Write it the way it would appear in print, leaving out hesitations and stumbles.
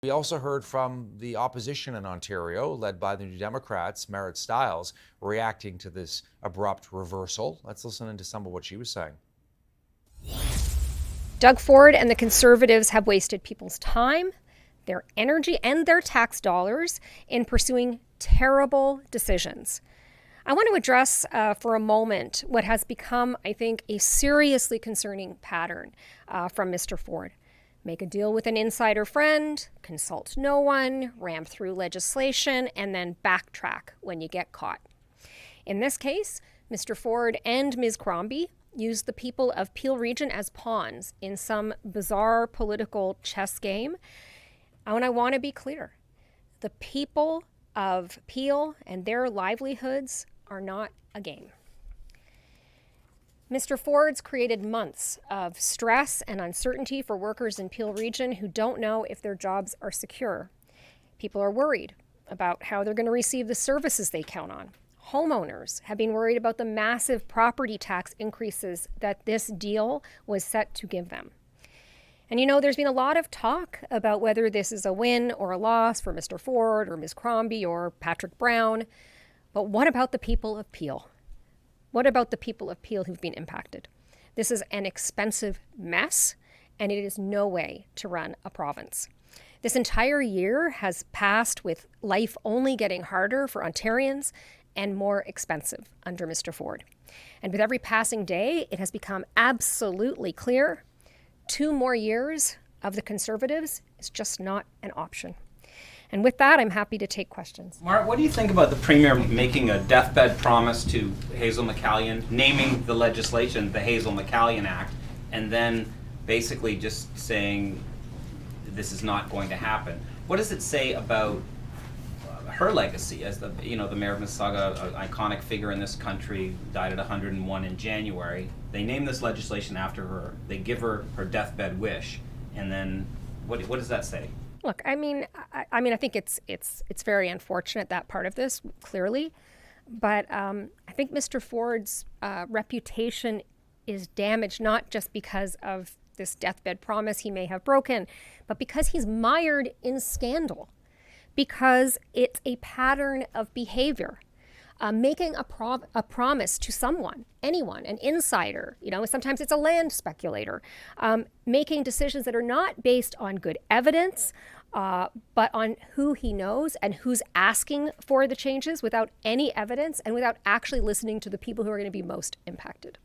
We also heard from the opposition in Ontario, led by the New Democrats, Marit Stiles, reacting to this abrupt reversal. Let's listen into some of what she was saying. Doug Ford and the Conservatives have wasted people's time, their energy, and their tax dollars in pursuing terrible decisions. I want to address for a moment what has become, I think, a seriously concerning pattern from Mr. Ford. Make a deal with an insider friend, consult no one, ram through legislation, and then backtrack when you get caught. In this case, Mr. Ford and Ms. Crombie used the people of Peel Region as pawns in some bizarre political chess game. And I want to be clear. The people of Peel and their livelihoods are not a game. Mr. Ford's created months of stress and uncertainty for workers in Peel Region who don't know if their jobs are secure. People are worried about how they're going to receive the services they count on. Homeowners have been worried about the massive property tax increases that this deal was set to give them. And you know, there's been a lot of talk about whether this is a win or a loss for Mr. Ford or Ms. Crombie or Patrick Brown. But what about the people of Peel? What about the people of Peel who've been impacted? This is an expensive mess, and it is no way to run a province. This entire year has passed with life only getting harder for Ontarians and more expensive under Mr. Ford. And with every passing day, it has become absolutely clear 2 more years of the Conservatives is just not an option. And with that, I'm happy to take questions. Marit, what do you think about the Premier making a deathbed promise to Hazel McCallion, naming the legislation the Hazel McCallion Act, and then basically just saying this is not going to happen? What does it say about her legacy as the mayor of Mississauga, an iconic figure in this country, died at 101 in January? They name this legislation after her. They give her her deathbed wish, and then what does that say? Look, I mean, I think it's very unfortunate, that part of this, clearly. But I think Mr. Ford's reputation is damaged not just because of this deathbed promise he may have broken, but because he's mired in scandal, because it's a pattern of behavior. Making a promise to someone, anyone, an insider, sometimes it's a land speculator, making decisions that are not based on good evidence, but on who he knows and who's asking for the changes without any evidence and without actually listening to the people who are going to be most impacted.